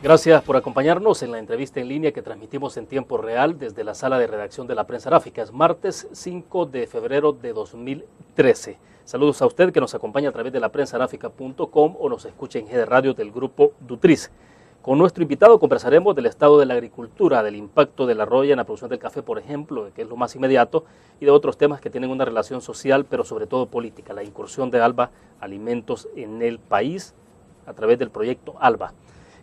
Gracias por acompañarnos en la entrevista en línea que transmitimos en tiempo real desde la sala de redacción de la Prensa Aráfica. Es martes 5 de febrero de 2013. Saludos a usted que nos acompaña a través de la prensaaráfica.com o nos escucha en GD Radio del grupo Dutriz. Con nuestro invitado conversaremos del estado de la agricultura, del impacto de la roya en la producción del café, por ejemplo, que es lo más inmediato, y de otros temas que tienen una relación social, pero sobre todo política, la incursión de ALBA Alimentos en el país a través del proyecto ALBA.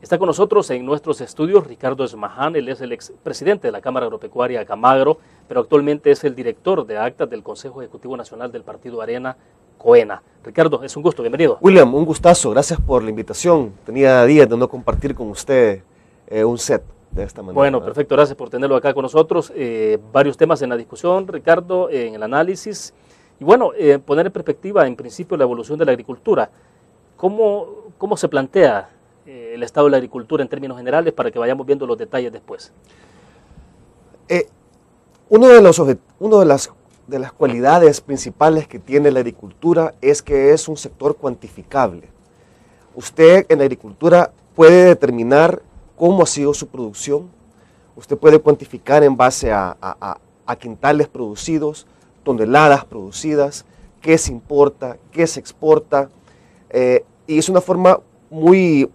Está con nosotros en nuestros estudios Ricardo Esmaján. Él es el expresidente de la Cámara Agropecuaria Camagro, pero actualmente es el director de actas del Consejo Ejecutivo Nacional del Partido Arena, COENA. Ricardo, es un gusto, bienvenido. William, un gustazo, gracias por la invitación. Tenía días de no compartir con usted un set de esta manera. Bueno, perfecto, gracias por tenerlo acá con nosotros. Varios temas en la discusión, Ricardo, en el análisis. Y bueno, poner en perspectiva, en principio, la evolución de la agricultura. ¿Cómo se plantea el estado de la agricultura en términos generales para que vayamos viendo los detalles después? Una de las cualidades principales que tiene la agricultura es que es un sector cuantificable. Usted en la agricultura puede determinar cómo ha sido su producción, usted puede cuantificar en base a quintales producidos, toneladas producidas, qué se importa, qué se exporta, y es una forma muy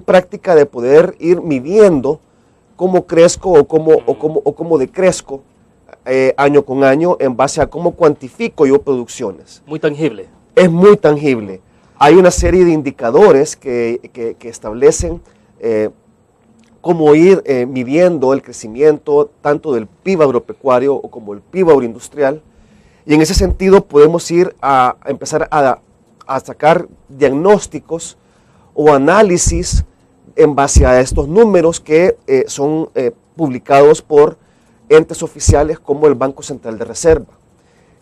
práctica de poder ir midiendo cómo crezco o cómo decrezco año con año en base a cómo cuantifico yo producciones. Muy tangible. Es muy tangible. Hay una serie de indicadores que establecen cómo ir midiendo el crecimiento tanto del PIB agropecuario como el PIB agroindustrial, y en ese sentido podemos ir a empezar a sacar diagnósticos o análisis en base a estos números que son publicados por entes oficiales como el Banco Central de Reserva.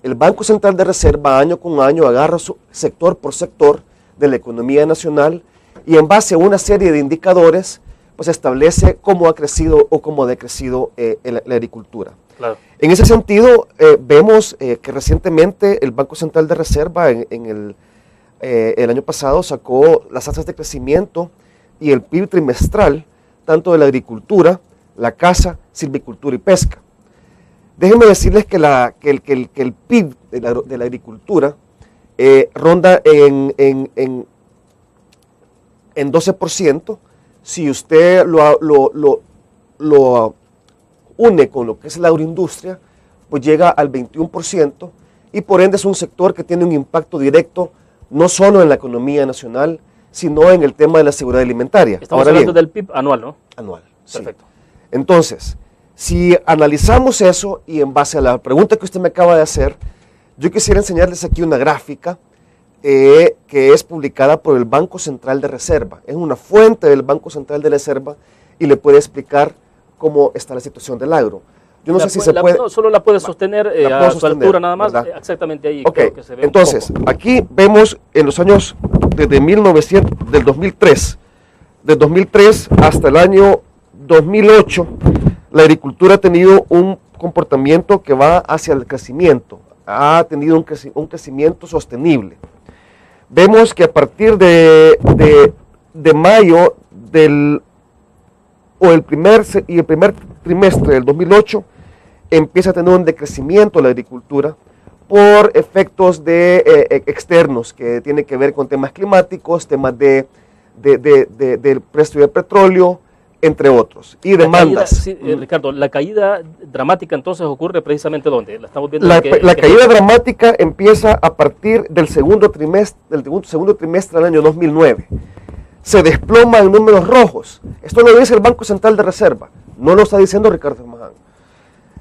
El Banco Central de Reserva año con año agarra sector por sector de la economía nacional y en base a una serie de indicadores pues establece cómo ha crecido o cómo ha decrecido la agricultura. Claro. En ese sentido vemos que recientemente el Banco Central de Reserva el año pasado sacó las tasas de crecimiento y el PIB trimestral, tanto de la agricultura, la caza, silvicultura y pesca. Déjenme decirles que el PIB de la agricultura ronda en 12%. Si usted lo une con lo que es la agroindustria, pues llega al 21%, y por ende es un sector que tiene un impacto directo no solo en la economía nacional, sino en el tema de la seguridad alimentaria. Estamos hablando del PIB anual, ¿no? Anual, perfecto. Sí. Entonces, si analizamos eso y en base a la pregunta que usted me acaba de hacer, yo quisiera enseñarles aquí una gráfica que es publicada por el Banco Central de Reserva. Es una fuente del Banco Central de Reserva y le puede explicar cómo está la situación del agro. Yo no sé si se puede... No, solo la puede sostener a su altura nada más, ¿verdad? Exactamente ahí. Ok, creo que se ve entonces, aquí vemos en los años del 2003, del 2003 hasta el año 2008, la agricultura ha tenido un comportamiento que va hacia el crecimiento, ha tenido un crecimiento sostenible. Vemos que a partir de mayo el primer trimestre del 2008 empieza a tener un decrecimiento la agricultura por efectos externos que tienen que ver con temas climáticos, temas del precio del petróleo, entre otros, y demandas. Ricardo, la caída dramática entonces ocurre precisamente ¿dónde? La estamos viendo. La caída dramática empieza a partir del segundo trimestre del año 2009. Se desploma en números rojos. Esto lo dice el Banco Central de Reserva, no lo está diciendo Ricardo Esmaján.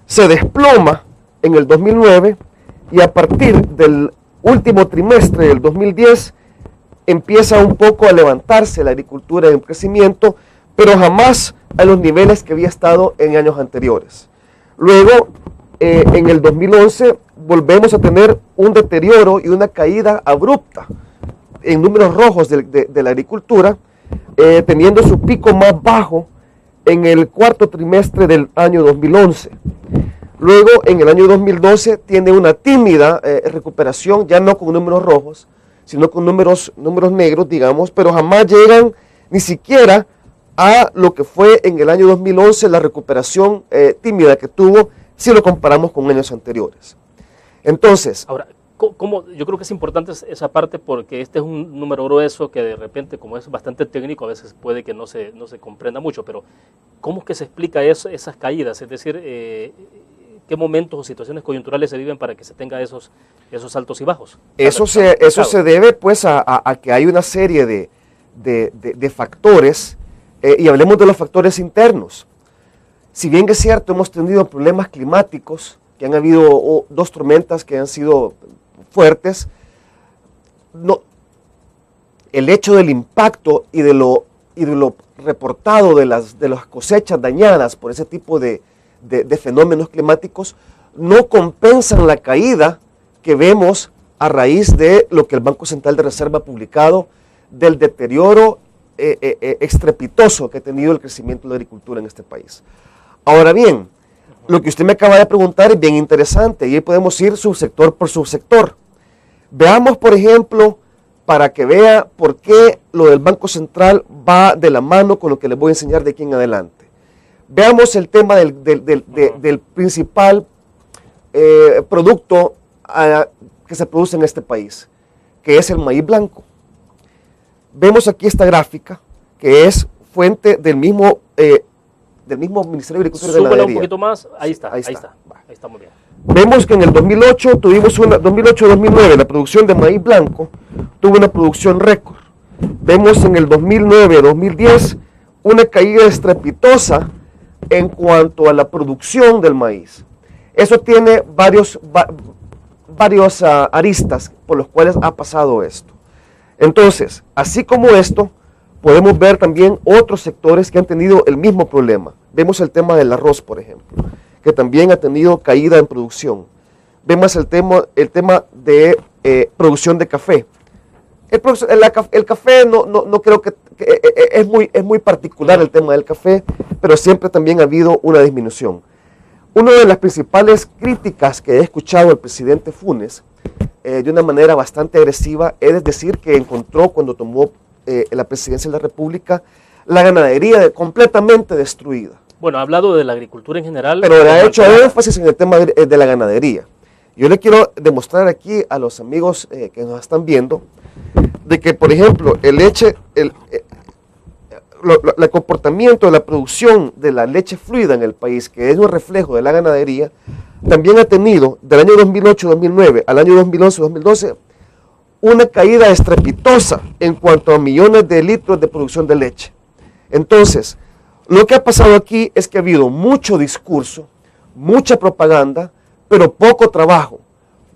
Se desploma en el 2009 y a partir del último trimestre del 2010 empieza un poco a levantarse la agricultura en crecimiento, pero jamás a los niveles que había estado en años anteriores. Luego, en el 2011, volvemos a tener un deterioro y una caída abrupta en números rojos de la agricultura, teniendo su pico más bajo en el cuarto trimestre del año 2011. Luego, en el año 2012, tiene una tímida recuperación, ya no con números rojos, sino con números negros, digamos, pero jamás llegan ni siquiera a lo que fue en el año 2011 la recuperación tímida que tuvo si lo comparamos con años anteriores. Entonces, ahora, ¿cómo? Yo creo que es importante esa parte porque este es un número grueso que de repente, como es bastante técnico, a veces puede que no se comprenda mucho, pero ¿cómo es que se explica esas caídas? Es decir, ¿qué momentos o situaciones coyunturales se viven para que se tenga esos altos y bajos? Eso se debe pues a que hay una serie de factores, y hablemos de los factores internos. Si bien es cierto, hemos tenido problemas climáticos, que han habido 2 tormentas que han sido fuertes, el hecho del impacto y de lo reportado de las cosechas dañadas por ese tipo de fenómenos climáticos no compensan la caída que vemos a raíz de lo que el Banco Central de Reserva ha publicado del deterioro estrepitoso que ha tenido el crecimiento de la agricultura en este país. Ahora bien, lo que usted me acaba de preguntar es bien interesante y ahí podemos ir subsector por subsector. Veamos, por ejemplo, para que vea por qué lo del Banco Central va de la mano con lo que les voy a enseñar de aquí en adelante. Veamos el tema del principal producto que se produce en este país, que es el maíz blanco. Vemos aquí esta gráfica, que es fuente del mismo Ministerio de Agricultura y Ganadería. Súbela un poquito más, ahí está muy bien. Vemos que en el 2008 tuvimos 2008-2009 la producción de maíz blanco tuvo una producción récord. Vemos en el 2009-2010 una caída estrepitosa en cuanto a la producción del maíz. Eso tiene varios aristas por los cuales ha pasado esto. Entonces, así como esto, podemos ver también otros sectores que han tenido el mismo problema. Vemos el tema del arroz, por ejemplo, que también ha tenido caída en producción. Vemos el tema de producción de café. El café no creo que es muy particular el tema del café, pero siempre también ha habido una disminución. Una de las principales críticas que he escuchado al presidente Funes, de una manera bastante agresiva, es decir que encontró cuando tomó la presidencia de la República la ganadería completamente destruida. Bueno, ha hablado de la agricultura en general. Pero le ha hecho énfasis en el tema de la ganadería. Yo le quiero demostrar aquí a los amigos que nos están viendo, de que, por ejemplo, el comportamiento de la producción de la leche fluida en el país, que es un reflejo de la ganadería, también ha tenido, del año 2008-2009 al año 2011-2012, una caída estrepitosa en cuanto a millones de litros de producción de leche. Entonces, lo que ha pasado aquí es que ha habido mucho discurso, mucha propaganda, pero poco trabajo,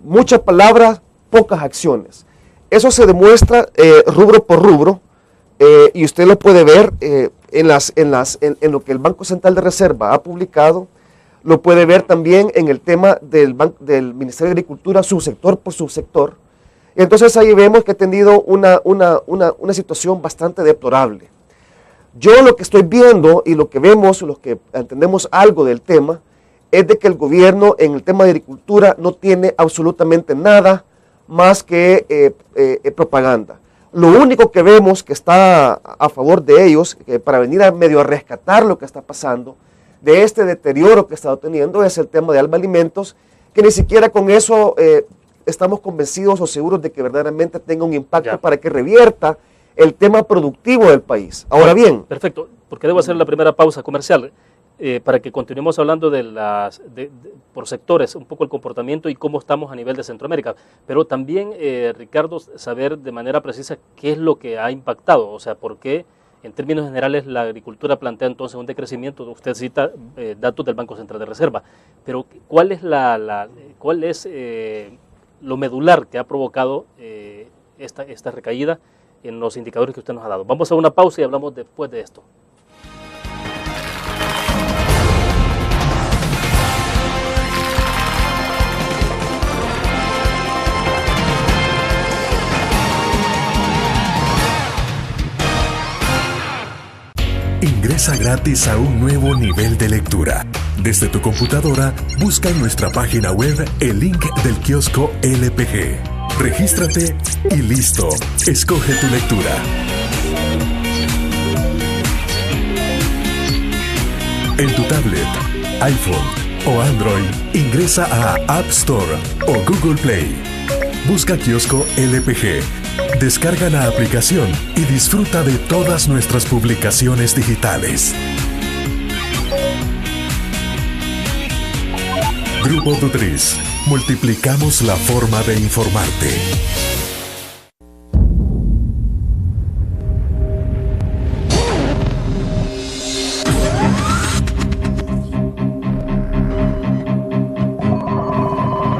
muchas palabras, pocas acciones. Eso se demuestra rubro por rubro, y usted lo puede ver en lo que el Banco Central de Reserva ha publicado, lo puede ver también en el tema del Ministerio de Agricultura, subsector por subsector. Entonces ahí vemos que ha tenido una situación bastante deplorable. Yo lo que estoy viendo y lo que vemos, los que entendemos algo del tema, es de que el gobierno en el tema de agricultura no tiene absolutamente nada más que propaganda. Lo único que vemos que está a favor de ellos, para venir a medio a rescatar lo que está pasando, de este deterioro que está teniendo, es el tema de Alba Alimentos, que ni siquiera con eso estamos convencidos o seguros de que verdaderamente tenga un impacto para que revierta el tema productivo del país. Ahora bien. Perfecto, porque debo hacer la primera pausa comercial para que continuemos hablando por sectores, un poco el comportamiento y cómo estamos a nivel de Centroamérica. Pero también, Ricardo, saber de manera precisa qué es lo que ha impactado, o sea, por qué en términos generales la agricultura plantea entonces un decrecimiento. Usted cita datos del Banco Central de Reserva, pero ¿cuál es lo medular que ha provocado esta recaída en los indicadores que usted nos ha dado? Vamos a una pausa y hablamos después de esto. Ingresa gratis a un nuevo nivel de lectura. Desde tu computadora, busca en nuestra página web el link del kiosco LPG. Regístrate y listo. Escoge tu lectura. En tu tablet, iPhone o Android, ingresa a App Store o Google Play. Busca Kiosco LPG. Descarga la aplicación y disfruta de todas nuestras publicaciones digitales. Grupo Dutriz. Multiplicamos la forma de informarte.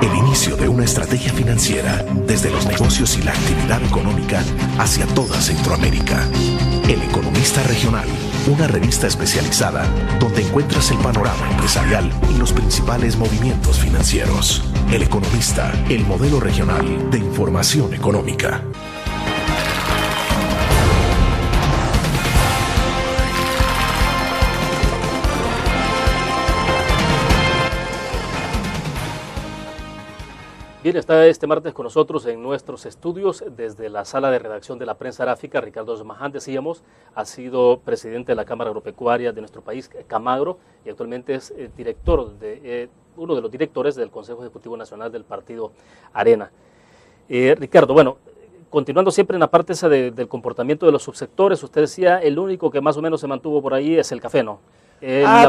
El inicio de una estrategia financiera desde los negocios y la actividad económica hacia toda Centroamérica. El Economista Regional, una revista especializada donde encuentras el panorama empresarial y los principales movimientos financieros. El Economista, el modelo regional de información económica. Bien, está este martes con nosotros en nuestros estudios desde la sala de redacción de la Prensa Aráfica, Ricardo Osmaján, decíamos, ha sido presidente de la Cámara Agropecuaria de nuestro país, Camagro, y actualmente es uno de los directores del Consejo Ejecutivo Nacional del Partido Arena. Ricardo, bueno, continuando siempre en la parte esa del comportamiento de los subsectores, usted decía, el único que más o menos se mantuvo por ahí es el café, ¿no? Ha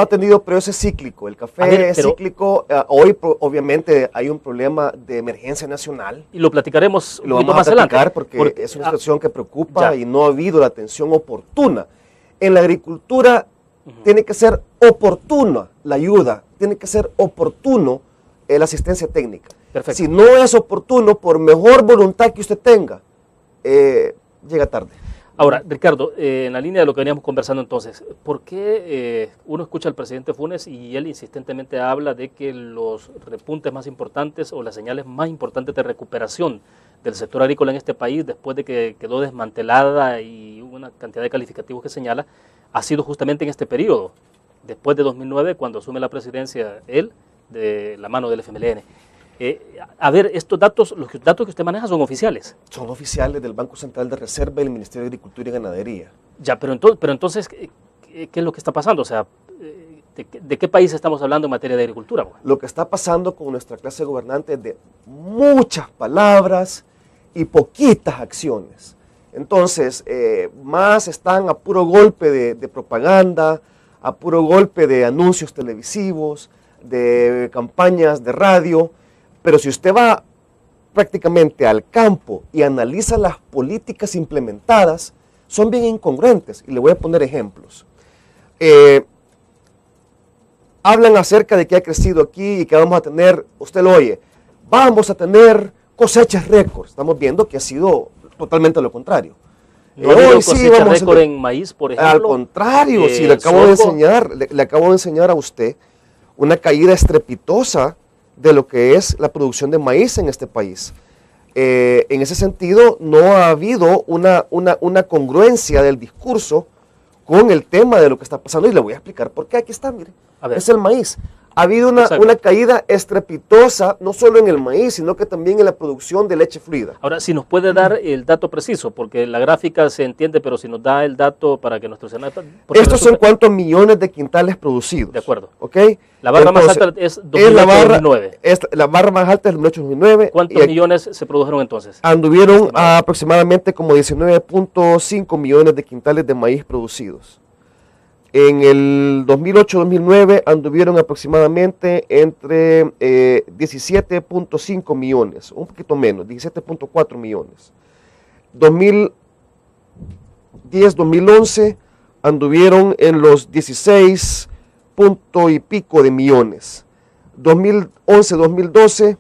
tenido, pero ese es cíclico, el café es cíclico. Hoy obviamente hay un problema de emergencia nacional. Y lo platicaremos un poquito más adelante. Porque es una situación que preocupa y no ha habido la atención oportuna. En la agricultura tiene que ser oportuna la ayuda, tiene que ser oportuno la asistencia técnica. Perfecto. Si no es oportuno, por mejor voluntad que usted tenga, llega tarde. Ahora, Ricardo, en la línea de lo que veníamos conversando entonces, ¿por qué uno escucha al presidente Funes y él insistentemente habla de que los repuntes más importantes o las señales más importantes de recuperación del sector agrícola en este país, después de que quedó desmantelada y una cantidad de calificativos que señala, ha sido justamente en este periodo, después de 2009, cuando asume la presidencia él, de la mano del FMLN? A ver, estos datos, los datos que usted maneja son oficiales. Son oficiales del Banco Central de Reserva y del Ministerio de Agricultura y Ganadería. Ya, pero entonces, ¿qué es lo que está pasando? O sea, ¿de qué país estamos hablando en materia de agricultura? Bueno, lo que está pasando con nuestra clase gobernante es de muchas palabras y poquitas acciones. Entonces, más están a puro golpe de propaganda, a puro golpe de anuncios televisivos, de campañas de radio. Pero si usted va prácticamente al campo y analiza las políticas implementadas, son bien incongruentes. Y le voy a poner ejemplos. Hablan acerca de que ha crecido aquí y que vamos a tener, usted lo oye, vamos a tener cosechas récord. Estamos viendo que ha sido totalmente lo contrario. ¿No ha habido cosecha récord en maíz, por ejemplo? Al contrario, si le acabo de enseñar a usted una caída estrepitosa de lo que es la producción de maíz en este país. En ese sentido, no ha habido una congruencia del discurso con el tema de lo que está pasando, y le voy a explicar por qué. Aquí está, mire, es el maíz. Ha habido una caída estrepitosa, no solo en el maíz, sino que también en la producción de leche fluida. Ahora, si nos puede dar el dato preciso, porque la gráfica se entiende, pero si nos da el dato para que nuestro senador... Estos son cuántos millones de quintales producidos. De acuerdo. ¿Ok? La barra más alta es 2008-2009. La barra más alta es 2008-2009. ¿Cuántos millones se produjeron entonces? Anduvieron aproximadamente como 19.5 millones de quintales de maíz producidos. En el 2008-2009 anduvieron aproximadamente entre 17.5 millones, un poquito menos, 17.4 millones. 2010-2011 anduvieron en los 16 punto y pico de millones. 2011-2012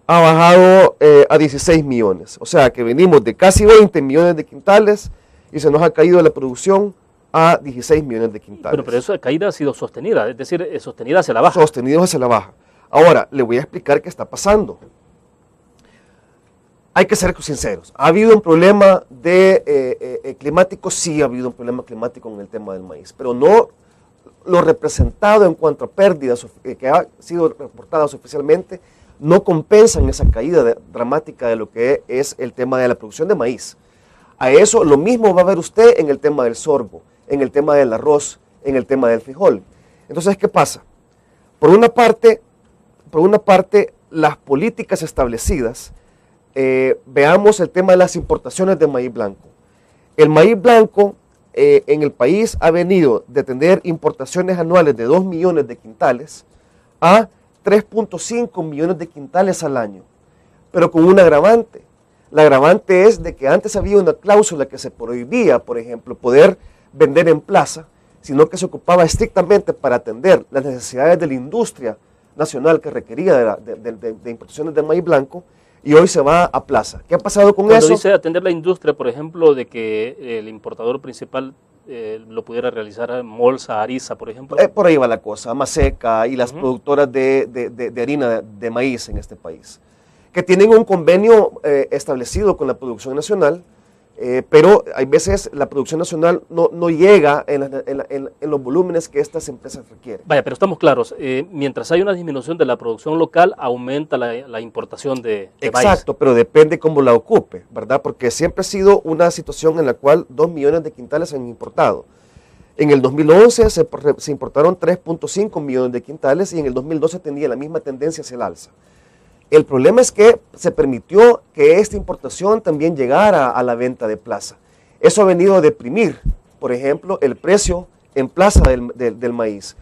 ha bajado a 16 millones. O sea que venimos de casi 20 millones de quintales y se nos ha caído la producción a 16 millones de quintales. Pero esa caída ha sido sostenida, es decir, sostenida hacia la baja. Sostenida hacia la baja. Ahora, le voy a explicar qué está pasando. Hay que ser sinceros. ¿Ha habido un problema climático? Sí, ha habido un problema climático en el tema del maíz, pero no lo representado en cuanto a pérdidas que ha sido reportadas oficialmente no compensan esa caída dramática de lo que es el tema de la producción de maíz. A eso lo mismo va a ver usted en el tema del sorgo, en el tema del arroz, en el tema del frijol. Entonces, ¿qué pasa? Por una parte, las políticas establecidas, veamos el tema de las importaciones de maíz blanco. El maíz blanco en el país ha venido de tener importaciones anuales de 2 millones de quintales a 3.5 millones de quintales al año, pero con un agravante. La agravante es de que antes había una cláusula que se prohibía, por ejemplo, poder vender en plaza, sino que se ocupaba estrictamente para atender las necesidades de la industria nacional que requería de importaciones de maíz blanco, y hoy se va a plaza. ¿Qué ha pasado con Cuando eso? dice atender la industria, por ejemplo, de que el importador principal lo pudiera realizar Molsa, Ariza, por ejemplo. Por ahí va la cosa, Maseca y las productoras de harina de maíz en este país, que tienen un convenio establecido con la producción nacional, pero hay veces la producción nacional no llega en los volúmenes que estas empresas requieren. Vaya, pero estamos claros, mientras hay una disminución de la producción local, aumenta la importación de maíz. Exacto, pero depende cómo la ocupe, ¿verdad? Porque siempre ha sido una situación en la cual 2 millones de quintales se han importado. En el 2011 se importaron 3.5 millones de quintales y en el 2012 tenía la misma tendencia hacia el alza. El problema es que se permitió que esta importación también llegara a la venta de plaza. Eso ha venido a deprimir, por ejemplo, el precio en plaza del maíz.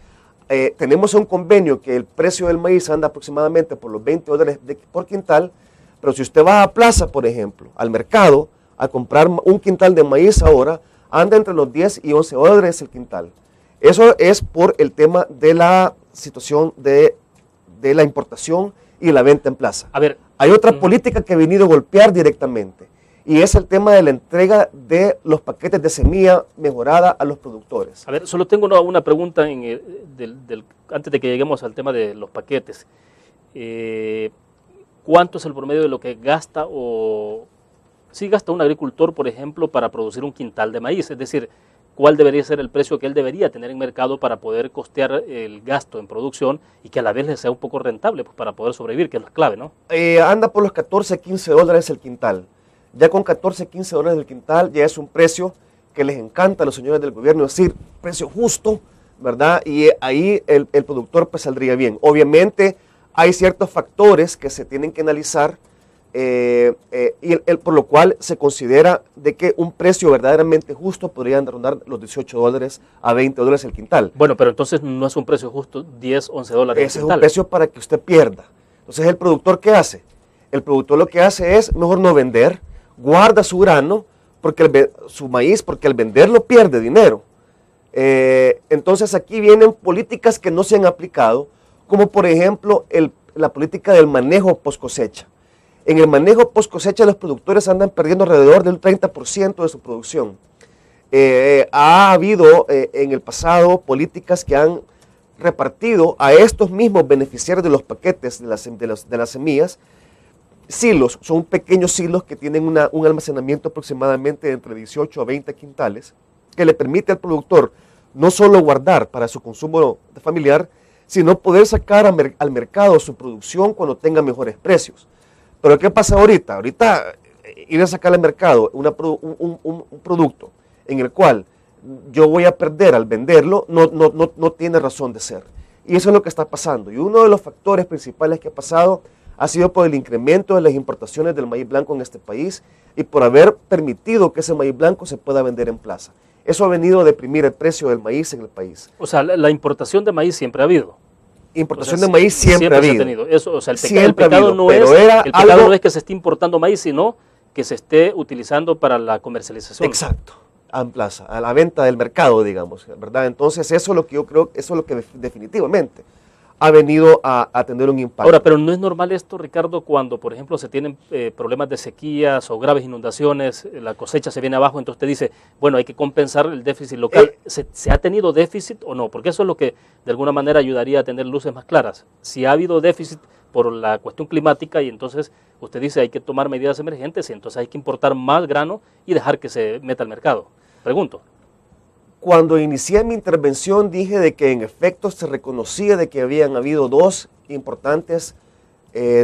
Tenemos un convenio que el precio del maíz anda aproximadamente por los $20 por quintal, pero si usted va a plaza, por ejemplo, al mercado, a comprar un quintal de maíz ahora, anda entre los 10 y 11 dólares el quintal. Eso es por el tema de la situación de la importación y la venta en plaza. A ver, hay otra política que ha venido a golpear directamente, y es el tema de la entrega de los paquetes de semilla mejorada a los productores. A ver, solo tengo una pregunta antes de que lleguemos al tema de los paquetes. ¿Cuánto es el promedio de lo que gasta gasta un agricultor, por ejemplo, para producir un quintal de maíz? Es decir, ¿cuál debería ser el precio que él debería tener en mercado para poder costear el gasto en producción y que a la vez le sea un poco rentable pues, para poder sobrevivir, que es la clave, ¿no? Anda por los 14, 15 dólares el quintal. Ya con 14, 15 dólares el quintal ya es un precio que les encanta a los señores del gobierno, es decir, precio justo, ¿verdad? Y ahí el productor pues saldría bien. Obviamente hay ciertos factores que se tienen que analizar, por lo cual se considera de que un precio verdaderamente justo podría rondar los 18 dólares a 20 dólares el quintal. Bueno, pero entonces no es un precio justo, 10, 11 dólares Ese es un precio para que usted pierda. Entonces, ¿el productor qué hace? El productor lo que hace es mejor no vender, guarda su grano, su maíz, porque al venderlo pierde dinero. Entonces, aquí vienen políticas que no se han aplicado, como por ejemplo la política del manejo post cosecha. En el manejo post cosecha los productores andan perdiendo alrededor del 30% de su producción. Ha habido en el pasado políticas que han repartido a estos mismos beneficiarios de los paquetes de las semillas silos. Son pequeños silos que tienen un almacenamiento aproximadamente de entre 18 a 20 quintales, que le permite al productor no solo guardar para su consumo familiar, sino poder sacar al mercado su producción cuando tenga mejores precios. Pero ¿qué pasa ahorita? Ahorita ir a sacar al mercado un producto en el cual yo voy a perder al venderlo no tiene razón de ser. Y eso es lo que está pasando. Y uno de los factores principales que ha pasado ha sido por el incremento de las importaciones del maíz blanco en este país y por haber permitido que ese maíz blanco se pueda vender en plaza. Eso ha venido a deprimir el precio del maíz en el país. O sea, la importación de maíz siempre ha habido. Importación de maíz siempre ha habido. Se ha tenido. Eso, o sea, el pecado no es que se esté importando maíz, sino que se esté utilizando para la comercialización. Exacto, en plaza, a la venta del mercado, digamos, ¿verdad? Entonces eso es lo que yo creo, eso es lo que definitivamente ha venido a tener un impacto. Ahora, pero no es normal esto, Ricardo, cuando, por ejemplo, se tienen problemas de sequías o graves inundaciones, la cosecha se viene abajo, entonces te dice, bueno, hay que compensar el déficit local. ¿Se ha tenido déficit o no? Porque eso es lo que de alguna manera ayudaría a tener luces más claras. Si ha habido déficit por la cuestión climática y entonces usted dice hay que tomar medidas emergentes y entonces hay que importar más grano y dejar que se meta al mercado. Pregunto. Cuando inicié mi intervención dije de que en efecto se reconocía de que habían habido dos importantes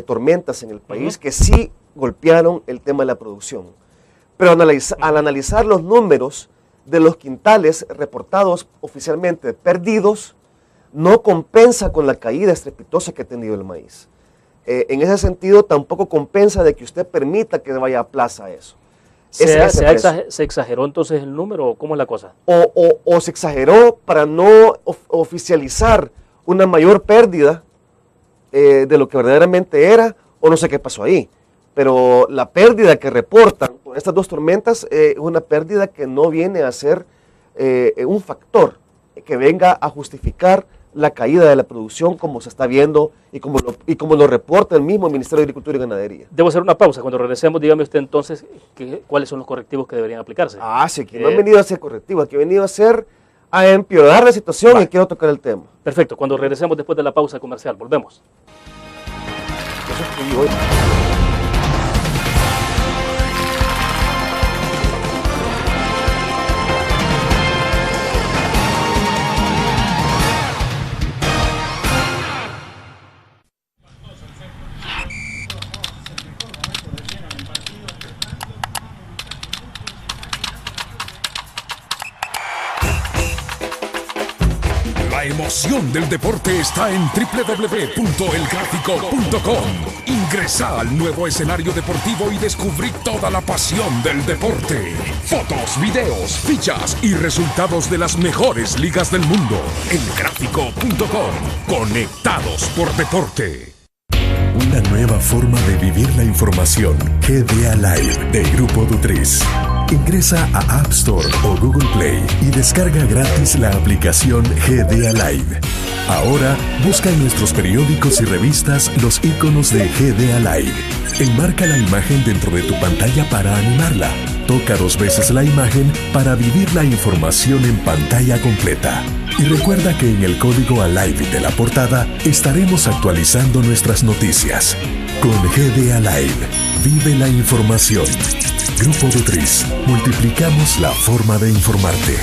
tormentas en el país que sí golpearon el tema de la producción. Pero al analizar los números de los quintales reportados oficialmente perdidos no compensa con la caída estrepitosa que ha tenido el maíz. En ese sentido, tampoco compensa de que usted permita que vaya a plaza eso. ¿Se exageró entonces el número o cómo es la cosa? O se exageró para no oficializar una mayor pérdida de lo que verdaderamente era, o no sé qué pasó ahí. Pero la pérdida que reportan con estas dos tormentas es una pérdida que no viene a ser un factor que venga a justificar la caída de la producción como se está viendo y como lo reporta el mismo Ministerio de Agricultura y Ganadería. Debo hacer una pausa. Cuando regresemos, dígame usted entonces cuáles son los correctivos que deberían aplicarse. Sí, que no han venido a ser correctivos, aquí han venido a empeorar la situación y quiero tocar el tema. Perfecto. Cuando regresemos después de la pausa comercial, volvemos. Eso escribí hoy. La emoción del deporte está en www.elgráfico.com. Ingresa al nuevo escenario deportivo y descubrí toda la pasión del deporte. Fotos, videos, fichas y resultados de las mejores ligas del mundo. Elgráfico.com. Conectados por deporte. Una nueva forma de vivir la información. GDA Live de Grupo Dutriz. Ingresa a App Store o Google Play y descarga gratis la aplicación GDA Live. Ahora busca en nuestros periódicos y revistas los iconos de GDA Live. Enmarca la imagen dentro de tu pantalla para animarla. Toca 2 veces la imagen para vivir la información en pantalla completa. Y recuerda que en el código ALIVE de la portada estaremos actualizando nuestras noticias. Con GDA Live, vive la información. Grupo Dutriz, multiplicamos la forma de informarte.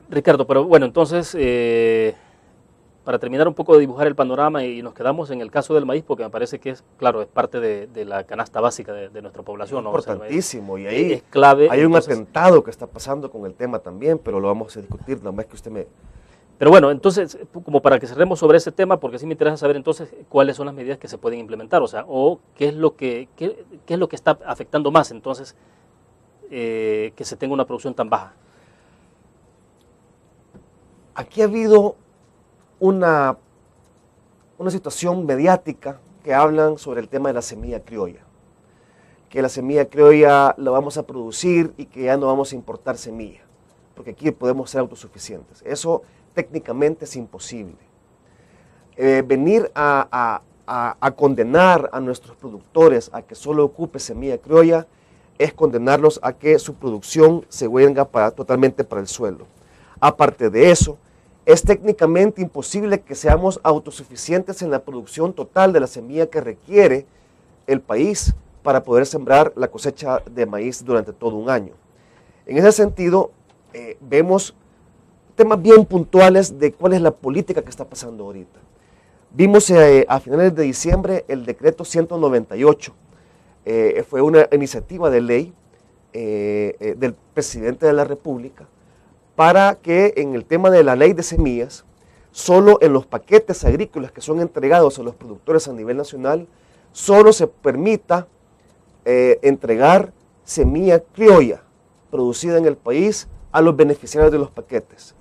Ricardo, pero bueno, entonces, para terminar un poco de dibujar el panorama y nos quedamos en el caso del maíz, porque me parece que es, claro, es parte de la canasta básica de nuestra población, ¿no? Importantísimo, y ahí es clave. Hay un atentado que está pasando con el tema también, pero lo vamos a discutir, nada más que usted me... Pero bueno, entonces, como para que cerremos sobre ese tema, porque sí me interesa saber entonces cuáles son las medidas que se pueden implementar, o sea, o qué es lo que está afectando más entonces que se tenga una producción tan baja. Aquí ha habido una situación mediática que hablan sobre el tema de la semilla criolla, que la semilla criolla la vamos a producir y que ya no vamos a importar semilla, porque aquí podemos ser autosuficientes. Eso técnicamente es imposible. Venir a condenar a nuestros productores a que solo ocupe semilla criolla es condenarlos a que su producción se venga totalmente para el suelo. Aparte de eso, es técnicamente imposible que seamos autosuficientes en la producción total de la semilla que requiere el país para poder sembrar la cosecha de maíz durante todo un año. En ese sentido, vemos temas bien puntuales de cuál es la política que está pasando ahorita. Vimos a finales de diciembre el decreto 198, fue una iniciativa de ley del presidente de la República, para que en el tema de la ley de semillas, solo en los paquetes agrícolas que son entregados a los productores a nivel nacional, solo se permita entregar semilla criolla producida en el país a los beneficiarios de los paquetes.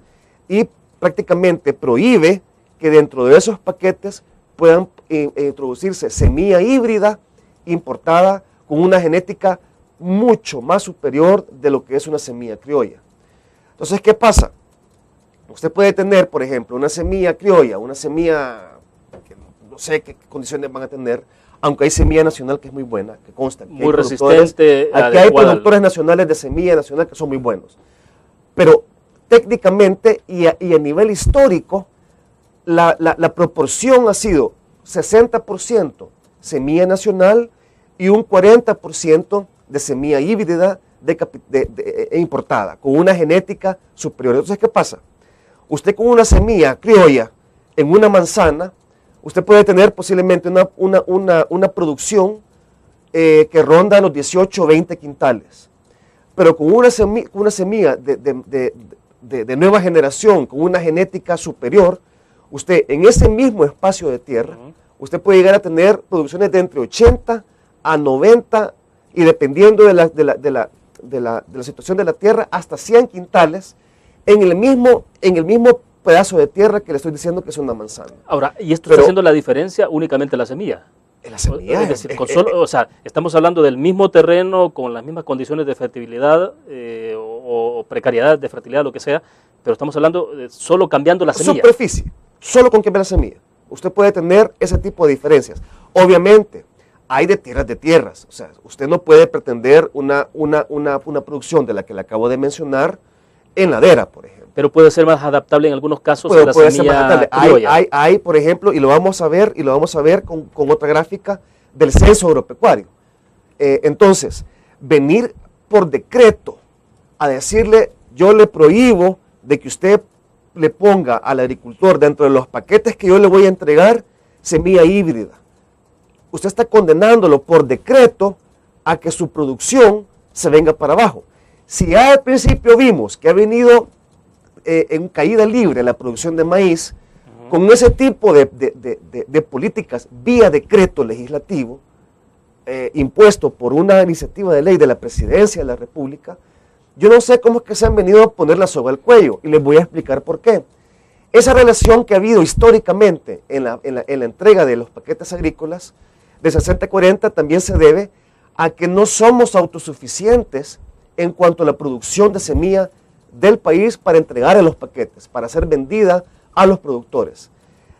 Y prácticamente prohíbe que dentro de esos paquetes puedan introducirse semilla híbrida importada con una genética mucho más superior de lo que es una semilla criolla. Entonces, ¿qué pasa? Usted puede tener, por ejemplo, una semilla criolla, una semilla que no sé qué condiciones van a tener, aunque hay semilla nacional que es muy buena, que consta. Que muy resistente. Aquí hay productores nacionales de semilla nacional que son muy buenos. Pero técnicamente y a nivel histórico, la proporción ha sido 60% semilla nacional y un 40% de semilla híbrida importada, con una genética superior. Entonces, ¿qué pasa? Usted con una semilla criolla en una manzana, usted puede tener posiblemente una producción que ronda los 18 o 20 quintales. Pero con una semilla de nueva generación, con una genética superior, usted en ese mismo espacio de tierra, usted puede llegar a tener producciones de entre 80 a 90 y dependiendo de la situación de la tierra, hasta 100 quintales en el mismo pedazo de tierra que le estoy diciendo que es una manzana. Ahora, ¿y esto está haciendo la diferencia únicamente la semilla? La semilla. Es decir, o sea, estamos hablando del mismo terreno, con las mismas condiciones de fertilidad o precariedad de fertilidad, lo que sea, pero estamos hablando de solo cambiando la semilla. Superficie, solo con cambiar la semilla. Usted puede tener ese tipo de diferencias. Obviamente, hay de tierras. O sea, usted no puede pretender una producción de la que le acabo de mencionar en ladera, por ejemplo. Pero puede ser más adaptable en algunos casos Pero a la semilla criolla. Hay, por ejemplo, y lo vamos a ver con otra gráfica del censo agropecuario. Entonces, venir por decreto a decirle, yo le prohíbo de que usted le ponga al agricultor dentro de los paquetes que yo le voy a entregar semilla híbrida. Usted está condenándolo por decreto a que su producción se venga para abajo. Si ya al principio vimos que ha venido en caída libre la producción de maíz, con ese tipo de políticas vía decreto legislativo, impuesto por una iniciativa de ley de la Presidencia de la República, yo no sé cómo es que se han venido a poner la soga al cuello, y les voy a explicar por qué. Esa relación que ha habido históricamente en la entrega de los paquetes agrícolas de 60-40 también se debe a que no somos autosuficientes en cuanto a la producción de semilla del país para entregar en los paquetes, para ser vendida a los productores.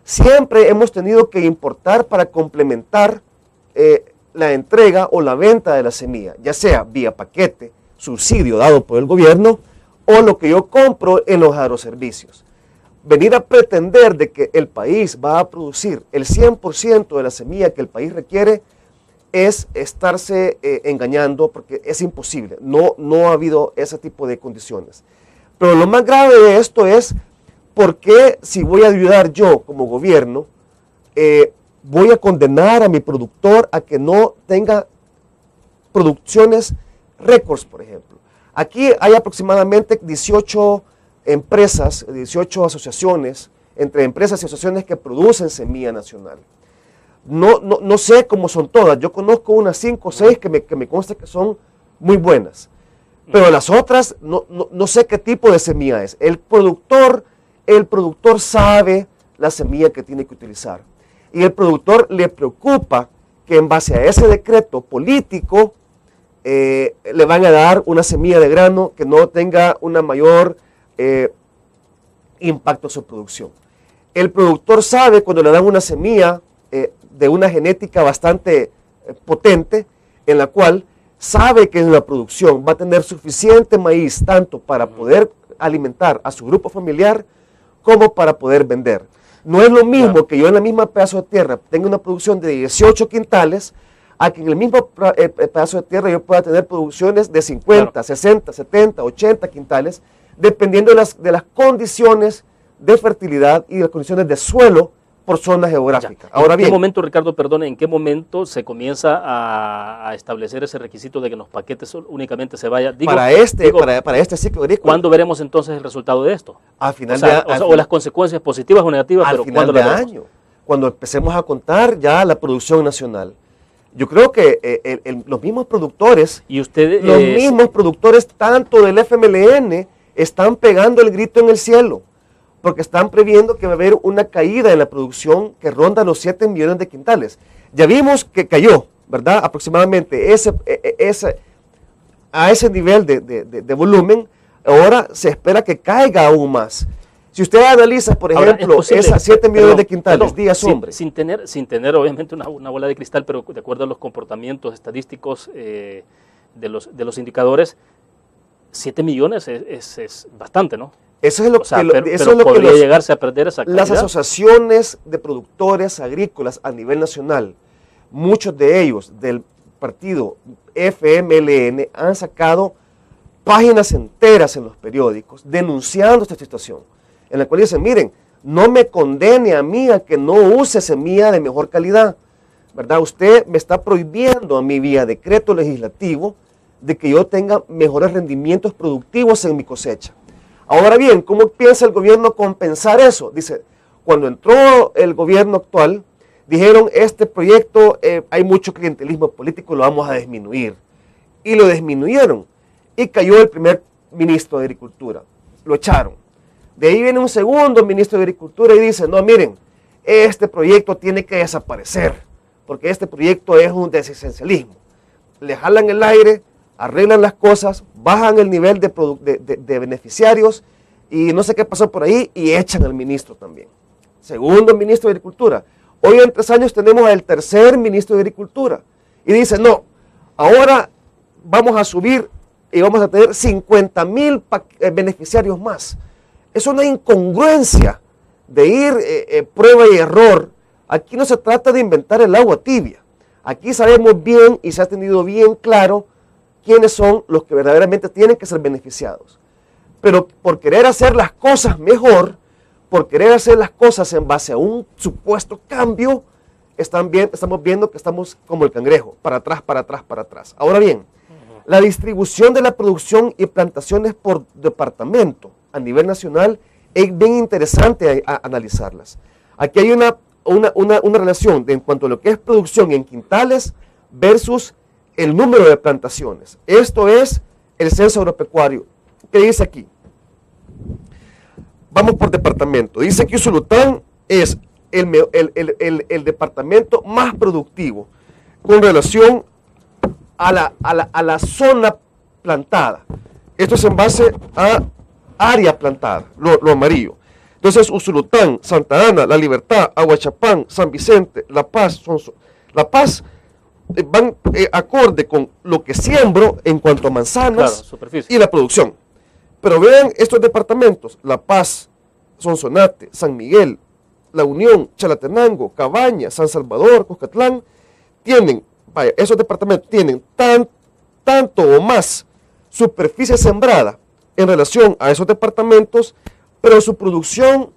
Siempre hemos tenido que importar para complementar la entrega o la venta de la semilla, ya sea vía paquete, subsidio dado por el gobierno, o lo que yo compro en los agroservicios. Venir a pretender de que el país va a producir el 100% de la semilla que el país requiere es estarse engañando, porque es imposible, no ha habido ese tipo de condiciones. Pero lo más grave de esto es, ¿por qué si voy a ayudar yo como gobierno, voy a condenar a mi productor a que no tenga producciones récords, por ejemplo? Aquí hay aproximadamente 18 empresas, 18 asociaciones, entre empresas y asociaciones que producen semilla nacional. No sé cómo son todas, yo conozco unas 5 o 6 que me consta que son muy buenas, pero las otras no sé qué tipo de semilla es. El productor sabe la semilla que tiene que utilizar, y el productor le preocupa que en base a ese decreto político le van a dar una semilla de grano que no tenga una mayor impacto en su producción. El productor sabe cuando le dan una semilla de una genética bastante potente, en la cual sabe que en la producción va a tener suficiente maíz tanto para poder alimentar a su grupo familiar como para poder vender. No es lo mismo que yo en la misma pedazo de tierra tenga una producción de 18 quintales a que en el mismo pedazo de tierra yo pueda tener producciones de 50, 60, 70, 80 quintales, dependiendo de las condiciones de fertilidad y de las condiciones de suelo por zona geográfica. Ahora bien, ¿en qué momento, Ricardo, perdone, en qué momento se comienza a establecer ese requisito de que en los paquetes únicamente se vaya? Para este ciclo agrícola. ¿Cuándo veremos entonces el resultado de esto? Al final o las consecuencias positivas o negativas, al pero final ¿cuándo de las veremos? año, cuando empecemos a contar ya la producción nacional. Yo creo que los mismos productores, tanto del FMLN, están pegando el grito en el cielo, porque están previendo que va a haber una caída en la producción que ronda los 7 millones de quintales. Ya vimos que cayó, ¿verdad? Aproximadamente a ese nivel de volumen. Ahora se espera que caiga aún más. Si usted analiza, por ejemplo, esas 7 millones de quintales, día sombra. Sin tener obviamente una bola de cristal, pero de acuerdo a los comportamientos estadísticos de los indicadores, 7 millones es bastante, ¿no? Eso es lo que podría llegarse a perder esa calidad. Las asociaciones de productores agrícolas a nivel nacional, muchos de ellos del partido FMLN, han sacado páginas enteras en los periódicos denunciando esta situación, en la cual dicen, miren, no me condene a mí a que no use semilla de mejor calidad, ¿verdad? Usted me está prohibiendo a mí vía decreto legislativo de que yo tenga mejores rendimientos productivos en mi cosecha. Ahora bien, ¿cómo piensa el gobierno compensar eso? Dice, cuando entró el gobierno actual, dijeron, este proyecto hay mucho clientelismo político, lo vamos a disminuir. Y lo disminuyeron. Y cayó el primer ministro de Agricultura. Lo echaron. De ahí viene un segundo ministro de Agricultura y dice, no, miren, este proyecto tiene que desaparecer, porque este proyecto es un desesencialismo. Le jalan el aire, arreglan las cosas, bajan el nivel de beneficiarios y no sé qué pasó por ahí y echan al ministro también. Segundo ministro de Agricultura. Hoy en 3 años tenemos al tercer ministro de Agricultura y dice, no, ahora vamos a subir y vamos a tener 50,000 beneficiarios más. Es una incongruencia de ir prueba y error. Aquí no se trata de inventar el agua tibia. Aquí sabemos bien y se ha tenido bien claro quiénes son los que verdaderamente tienen que ser beneficiados. Pero por querer hacer las cosas mejor, por querer hacer las cosas en base a un supuesto cambio, estamos viendo que estamos como el cangrejo, para atrás, para atrás, para atrás. Ahora bien, la distribución de la producción y plantaciones por departamento a nivel nacional es bien interesante a analizarlas. Aquí hay una relación en cuanto a lo que es producción en quintales versus el número de plantaciones. Esto es el censo agropecuario. ¿Qué dice aquí? Vamos por departamento. Dice que Usulután es el departamento más productivo con relación a la zona plantada. Esto es en base a área plantada, lo amarillo. Entonces, Usulután, Santa Ana, La Libertad, Aguachapán, San Vicente, La Paz, van acorde con lo que siembro en cuanto a manzanas, claro, y la producción. Pero vean estos departamentos, La Paz, Sonsonate, San Miguel, La Unión, Chalatenango, Cabaña, San Salvador, Cuscatlán, esos departamentos tienen tanto o más superficie sembrada en relación a esos departamentos, pero su producción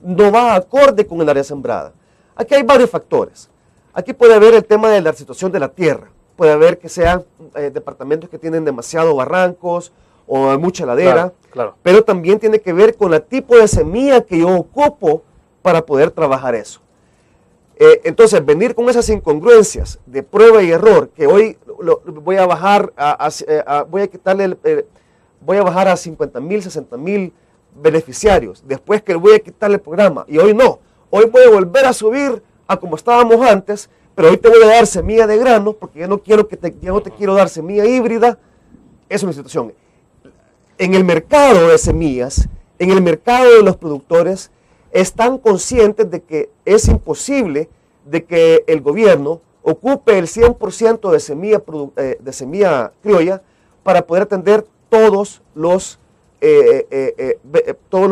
no va acorde con el área sembrada. Aquí hay varios factores. Aquí puede haber el tema de la situación de la tierra. Puede haber que sean departamentos que tienen demasiados barrancos o mucha ladera, claro, claro. Pero también tiene que ver con el tipo de semilla que yo ocupo para poder trabajar eso. Entonces, venir con esas incongruencias de prueba y error, que hoy voy a bajar voy a bajar a 50,000, 60,000 beneficiarios, después que voy a quitarle el programa, y hoy no, hoy voy a volver a subir a como estábamos antes, pero hoy te voy a dar semilla de grano, porque ya no te quiero dar semilla híbrida. Es una situación. En el mercado de semillas, en el mercado de los productores, están conscientes de que es imposible de que el gobierno ocupe el 100% de semilla criolla para poder atender todos los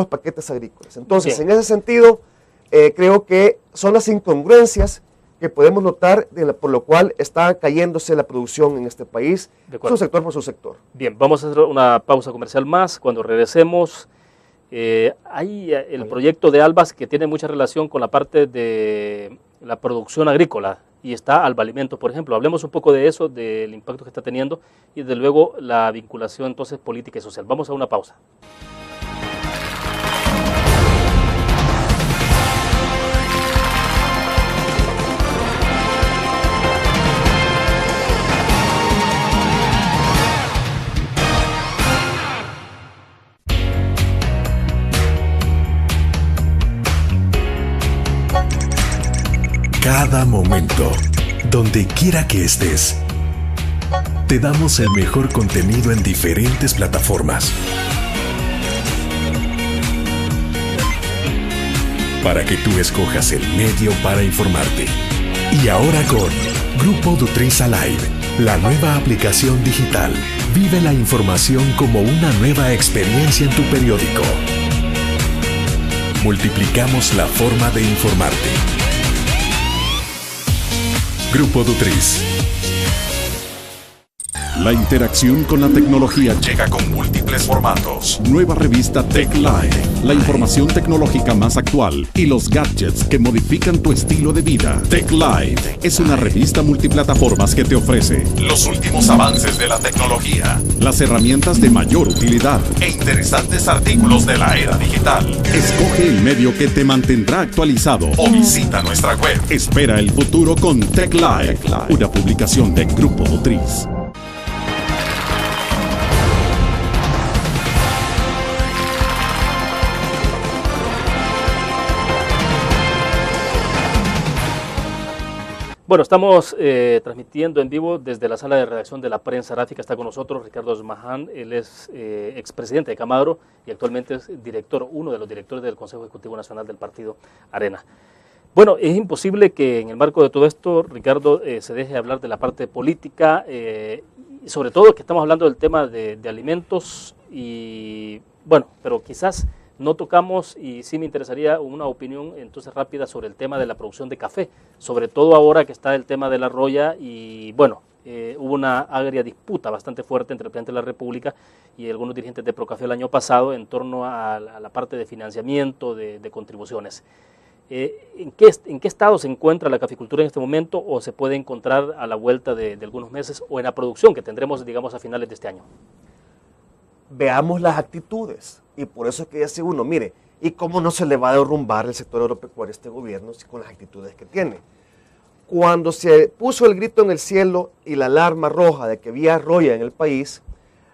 paquetes agrícolas. Entonces, bien, en ese sentido, creo que son las incongruencias que podemos notar por lo cual está cayéndose la producción en este país, su sector por su sector. Bien, vamos a hacer una pausa comercial más. Cuando regresemos, hay el proyecto de Albas que tiene mucha relación con la parte de la producción agrícola y está Albalimento, por ejemplo. Hablemos un poco de eso, del impacto que está teniendo y desde luego la vinculación entonces política y social. Vamos a una pausa. Cada momento, donde quiera que estés, te damos el mejor contenido en diferentes plataformas. Para que tú escojas el medio para informarte. Y ahora con Grupo Dutriza Live, la nueva aplicación digital. Vive la información como una nueva experiencia en tu periódico. Multiplicamos la forma de informarte. Grupo Dutriz. La interacción con la tecnología llega con múltiples formatos. Nueva revista Tech Live, la información tecnológica más actual y los gadgets que modifican tu estilo de vida. Tech Live es una revista multiplataformas que te ofrece los últimos avances de la tecnología, las herramientas de mayor utilidad e interesantes artículos de la era digital. Escoge el medio que te mantendrá actualizado o visita nuestra web. Espera el futuro con Tech Live, una publicación de Grupo Motriz. Bueno, estamos transmitiendo en vivo desde la sala de redacción de la Prensa Aráfica. Está con nosotros Ricardo Esmaján. Él es expresidente de Camadro y actualmente es uno de los directores del Consejo Ejecutivo Nacional del Partido Arena. Bueno, es imposible que en el marco de todo esto, Ricardo, se deje hablar de la parte política, y sobre todo que estamos hablando del tema de alimentos y, bueno, pero quizás no tocamos, y sí me interesaría una opinión entonces rápida sobre el tema de la producción de café, sobre todo ahora que está el tema de la roya y bueno, hubo una agria disputa bastante fuerte entre el presidente de la República y algunos dirigentes de Procafé el año pasado en torno a la parte de financiamiento, de contribuciones. ¿En qué estado se encuentra la caficultura en este momento o se puede encontrar a la vuelta de algunos meses o en la producción que tendremos, digamos, a finales de este año? Veamos las actitudes. Y por eso es que dice uno, mire, ¿y cómo no se le va a derrumbar el sector agropecuario a este gobierno con las actitudes que tiene? Cuando se puso el grito en el cielo y la alarma roja de que había roya en el país,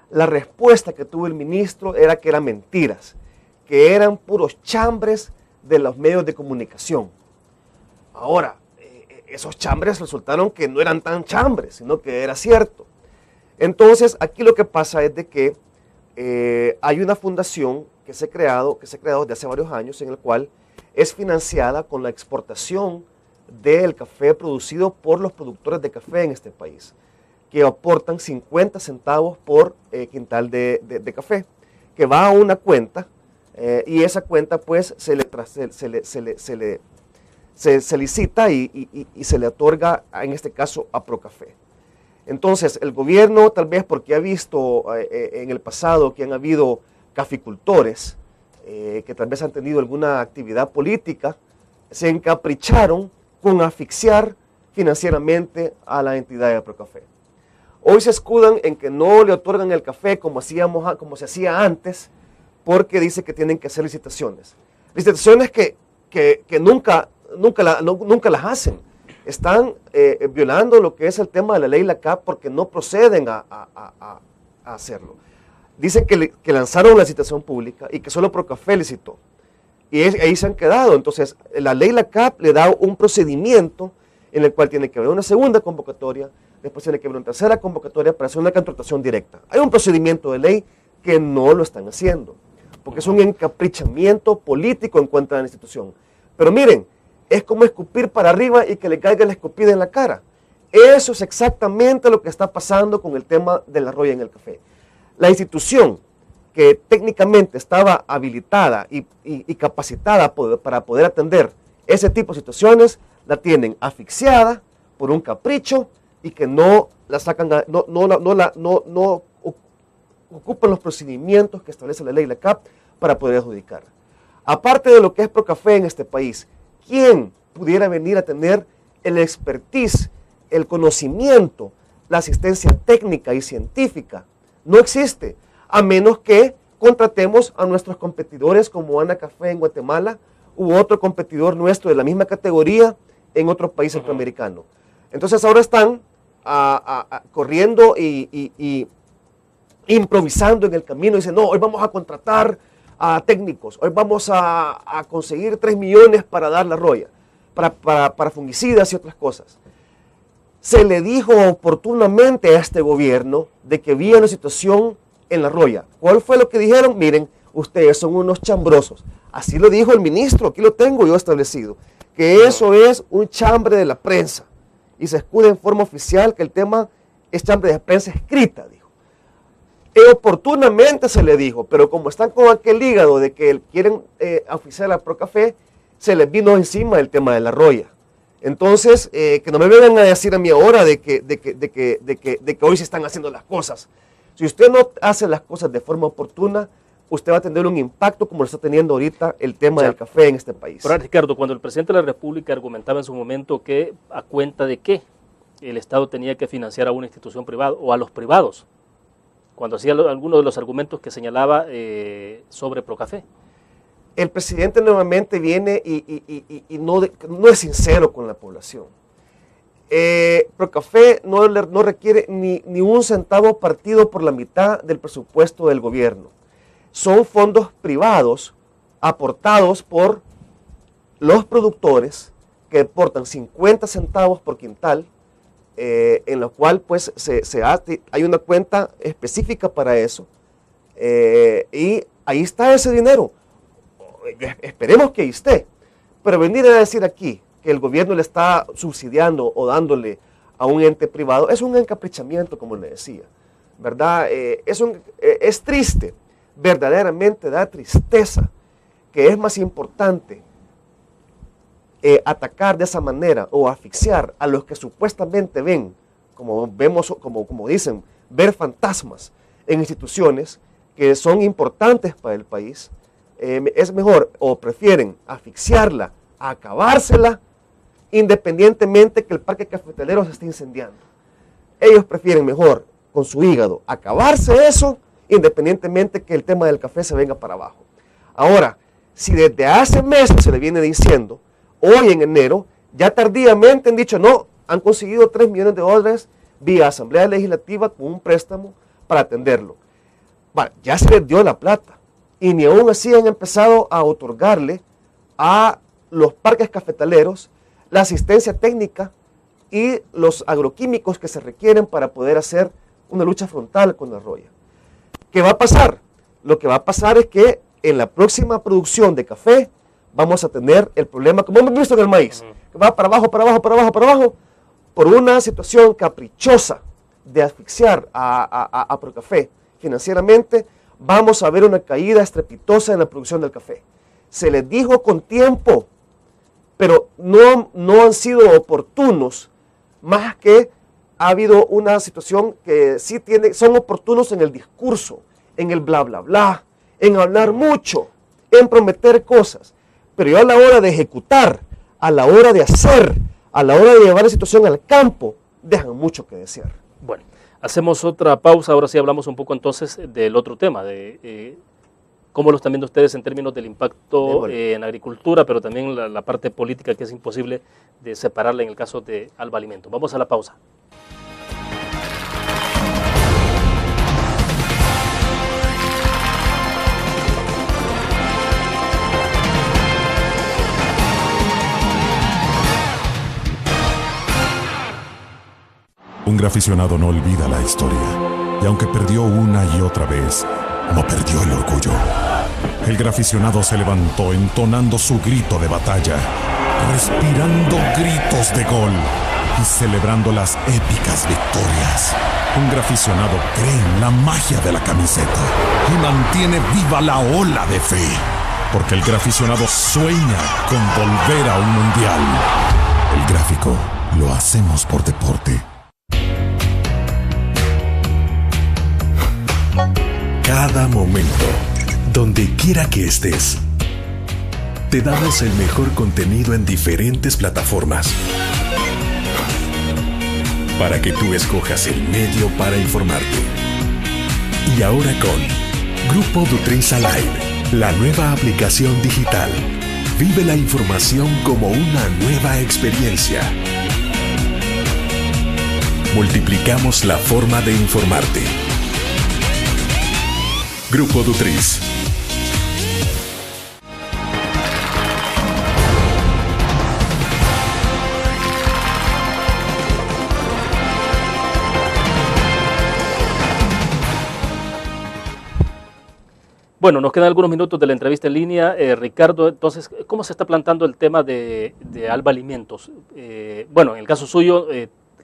la respuesta que tuvo el ministro era que eran mentiras, que eran puros chambres de los medios de comunicación. Ahora, esos chambres resultaron que no eran tan chambres, sino que era cierto. Entonces, aquí lo que pasa es de que hay una fundación que se ha creado desde hace varios años, en el cual es financiada con la exportación del café producido por los productores de café en este país, que aportan 50 centavos por quintal de café, que va a una cuenta, y esa cuenta pues se licita y se le otorga, en este caso, a Procafé. Entonces, el gobierno, tal vez porque ha visto en el pasado que han habido caficultores que tal vez han tenido alguna actividad política, se encapricharon con asfixiar financieramente a la entidad de Procafé. Hoy se escudan en que no le otorgan el café como se hacía antes, porque dice que tienen que hacer licitaciones. Licitaciones que nunca las hacen. Están violando lo que es el tema de la ley LACAP porque no proceden a hacerlo. Dicen que lanzaron la licitación pública y que solo Procafé licitó. Y ahí se han quedado. Entonces, la ley LACAP le da un procedimiento en el cual tiene que haber una segunda convocatoria, después tiene que haber una tercera convocatoria para hacer una contratación directa. Hay un procedimiento de ley que no lo están haciendo, porque es un encaprichamiento político en contra de la institución. Pero miren, es como escupir para arriba y que le caiga la escupida en la cara. Eso es exactamente lo que está pasando con el tema de la roya en el café. La institución que técnicamente estaba habilitada y capacitada para poder atender ese tipo de situaciones, la tienen asfixiada por un capricho y que no la sacan, no ocupan los procedimientos que establece la ley LACAP para poder adjudicar. Aparte de lo que es Procafé en este país, ¿quién pudiera venir a tener el expertise, el conocimiento, la asistencia técnica y científica? No existe, a menos que contratemos a nuestros competidores como Ana Café en Guatemala u otro competidor nuestro de la misma categoría en otro país centroamericano. Entonces ahora están corriendo y improvisando en el camino. Dicen, no, hoy vamos a contratar a técnicos, hoy vamos a conseguir 3 millones para dar la roya, para fungicidas y otras cosas. Se le dijo oportunamente a este gobierno de que había una situación en la roya. ¿Cuál fue lo que dijeron? Miren, ustedes son unos chambrosos. Así lo dijo el ministro, aquí lo tengo yo establecido, que eso es un chambre de la prensa. Y se escuda en forma oficial que el tema es chambre de prensa escrita, dijo. Oportunamente se le dijo, pero como están con aquel hígado de que quieren oficiar a Procafé, se les vino encima el tema de la roya. Entonces, que no me vengan a decir a mí ahora de que hoy se están haciendo las cosas. Si usted no hace las cosas de forma oportuna, usted va a tener un impacto como lo está teniendo ahorita el tema del café en este país. Pero Ricardo, cuando el presidente de la República argumentaba en su momento que a cuenta de qué el Estado tenía que financiar a una institución privada o a los privados, cuando hacía algunos de los argumentos que señalaba sobre Procafé. El presidente nuevamente viene y no es sincero con la población. Procafé no requiere ni un centavo partido por la mitad del presupuesto del gobierno. Son fondos privados aportados por los productores que aportan 50 centavos por quintal, en lo cual pues hay una cuenta específica para eso, y ahí está ese dinero. Esperemos que ahí esté, pero venir a decir aquí que el gobierno le está subsidiando o dándole a un ente privado es un encaprichamiento, como le decía, ¿verdad? Es triste, verdaderamente da tristeza, que es más importante atacar de esa manera o asfixiar a los que supuestamente ven, como dicen, ver fantasmas en instituciones que son importantes para el país. Es mejor o prefieren asfixiarla, acabársela, independientemente que el parque cafetalero se esté incendiando. Ellos prefieren mejor con su hígado acabarse eso, independientemente que el tema del café se venga para abajo. Ahora, si desde hace meses se le viene diciendo, hoy en enero, ya tardíamente han dicho no, han conseguido $3 millones vía Asamblea Legislativa con un préstamo para atenderlo. Bueno, ya se les dio la plata y ni aún así han empezado a otorgarle a los parques cafetaleros la asistencia técnica y los agroquímicos que se requieren para poder hacer una lucha frontal con la roya. ¿Qué va a pasar? Lo que va a pasar es que en la próxima producción de café vamos a tener el problema, como hemos visto en el maíz, que va para abajo, para abajo, para abajo, para abajo, por una situación caprichosa de asfixiar a Procafé financieramente. Vamos a ver una caída estrepitosa en la producción del café. Se les dijo con tiempo, pero no han sido oportunos, más que ha habido una situación que sí son oportunos en el discurso, en el bla, bla, bla, en hablar mucho, en prometer cosas, pero ya a la hora de ejecutar, a la hora de hacer, a la hora de llevar la situación al campo, dejan mucho que desear. Bueno, hacemos otra pausa, ahora sí hablamos un poco entonces del otro tema, de cómo lo están viendo ustedes en términos del impacto en agricultura, pero también la parte política que es imposible de separarla en el caso de Alba Alimentos. Vamos a la pausa. Un graficionado no olvida la historia, y aunque perdió una y otra vez, no perdió el orgullo. El graficionado se levantó entonando su grito de batalla, respirando gritos de gol y celebrando las épicas victorias. Un graficionado cree en la magia de la camiseta y mantiene viva la ola de fe, porque el graficionado sueña con volver a un mundial. El gráfico lo hacemos por deporte. Cada momento, donde quiera que estés, te damos el mejor contenido en diferentes plataformas para que tú escojas el medio para informarte. Y ahora con Grupo Nutrisa Live, la nueva aplicación digital. Vive la información como una nueva experiencia. Multiplicamos la forma de informarte. Grupo Nutris. Bueno, nos quedan algunos minutos de la entrevista en línea. Ricardo, entonces, ¿cómo se está planteando el tema de Alba Alimentos? Bueno, en el caso suyo,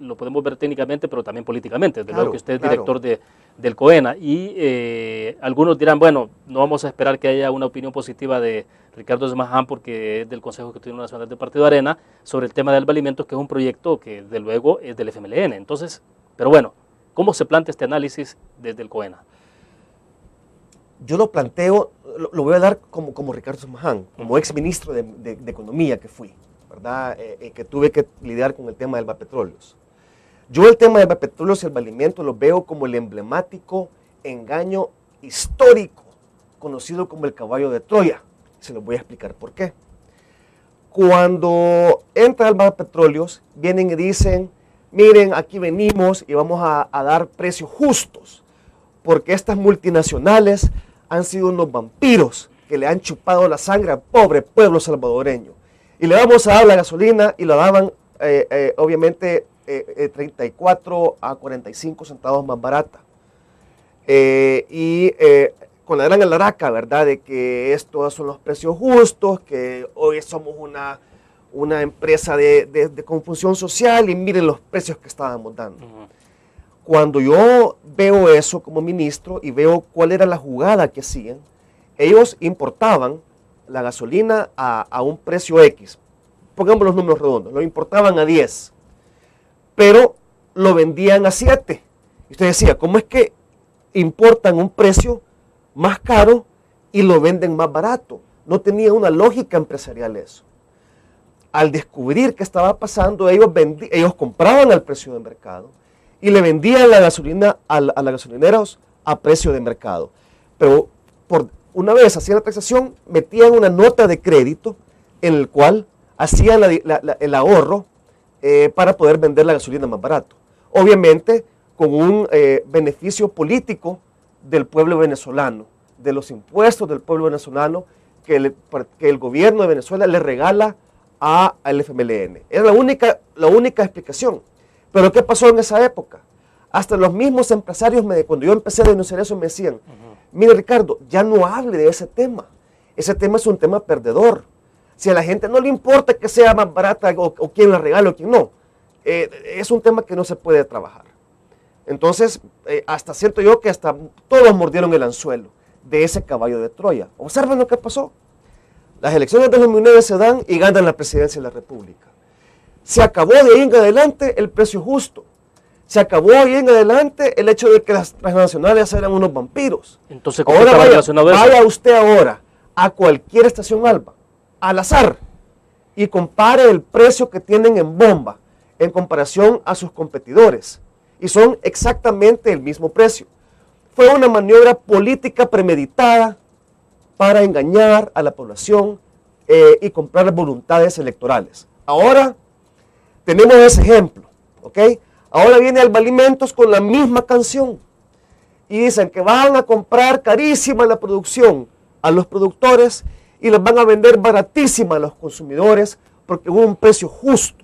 lo podemos ver técnicamente, pero también políticamente. Desde Claro, luego que usted es claro. director del COENA. Y algunos dirán, bueno, no vamos a esperar que haya una opinión positiva de Ricardo Smaján, porque es del Consejo Ejecutivo Nacional del Partido Arena, sobre el tema de Alba Alimentos, que es un proyecto que, de luego, es del FMLN. Entonces, pero bueno, ¿cómo se plantea este análisis desde el COENA? Yo lo planteo, lo voy a dar como Ricardo Smaján, como exministro de Economía que fui, ¿verdad? Que tuve que lidiar con el tema de Albapetróleos. Yo el tema de Albapetróleos y Alba Alimentos lo veo como el emblemático engaño histórico, conocido como el caballo de Troya. Se los voy a explicar por qué. Cuando entra Albapetróleos, vienen y dicen, miren, aquí venimos y vamos a dar precios justos, porque estas multinacionales han sido unos vampiros que le han chupado la sangre al pobre pueblo salvadoreño. Y le vamos a dar la gasolina y la daban, obviamente, 34 a 45 centavos más barata. Con la gran alaraca, ¿verdad? De que estos son los precios justos, que hoy somos una empresa con función social y miren los precios que estábamos dando. Cuando yo veo eso como ministro y veo cuál era la jugada que hacían, ellos importaban la gasolina a un precio X, pongamos los números redondos, lo importaban a 10, pero lo vendían a 7. Y usted decía, ¿cómo es que importan un precio más caro y lo venden más barato? No tenía una lógica empresarial eso. Al descubrir qué estaba pasando, ellos compraban al precio de mercado y le vendían la gasolina a las gasolineras a precio de mercado. Pero una vez hacían la taxación, metían una nota de crédito en el cual hacían el ahorro para poder vender la gasolina más barato. Obviamente con un beneficio político del pueblo venezolano, de los impuestos del pueblo venezolano que el gobierno de Venezuela le regala al FMLN. Era la única explicación. Pero ¿qué pasó en esa época? Hasta los mismos empresarios, cuando yo empecé a denunciar eso, me decían, mire Ricardo, ya no hable de ese tema. Ese tema es un tema perdedor. Si a la gente no le importa que sea más barata o quién la regala o quién no, es un tema que no se puede trabajar. Entonces, hasta siento yo que hasta todos mordieron el anzuelo de ese caballo de Troya. Observen lo que pasó. Las elecciones de 2009 se dan y ganan la presidencia de la República. Se acabó de ahí en adelante el precio justo. Se acabó de ahí en adelante el hecho de que las transnacionales eran unos vampiros. Entonces, ¿cómo ahora estaba relacionado eso? Vaya usted ahora a cualquier estación Alba, al azar, y compare el precio que tienen en bomba en comparación a sus competidores. Y son exactamente el mismo precio. Fue una maniobra política premeditada para engañar a la población y comprar voluntades electorales. Ahora tenemos ese ejemplo, ¿ok? Ahora viene Alba Alimentos con la misma canción y dicen que van a comprar carísima la producción a los productores y les van a vender baratísima a los consumidores porque hubo un precio justo.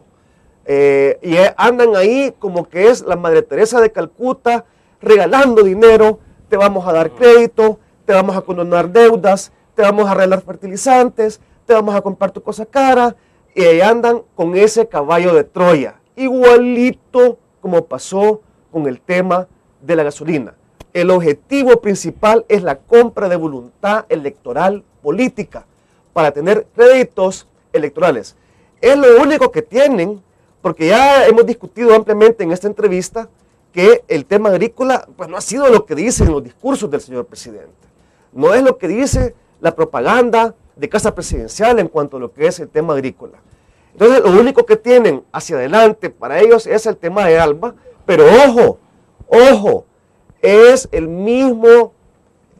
Y andan ahí como que es la Madre Teresa de Calcuta regalando dinero, te vamos a dar crédito, te vamos a condonar deudas, te vamos a arreglar fertilizantes, te vamos a comprar tu cosa cara, y ahí andan con ese caballo de Troya, igualito como pasó con el tema de la gasolina. El objetivo principal es la compra de voluntad electoral política para tener créditos electorales. Es lo único que tienen, porque ya hemos discutido ampliamente en esta entrevista que el tema agrícola pues, no ha sido lo que dicen los discursos del señor presidente. No es lo que dice la propaganda de Casa Presidencial en cuanto a lo que es el tema agrícola. Entonces, lo único que tienen hacia adelante para ellos es el tema de Alba, pero ojo, es el mismo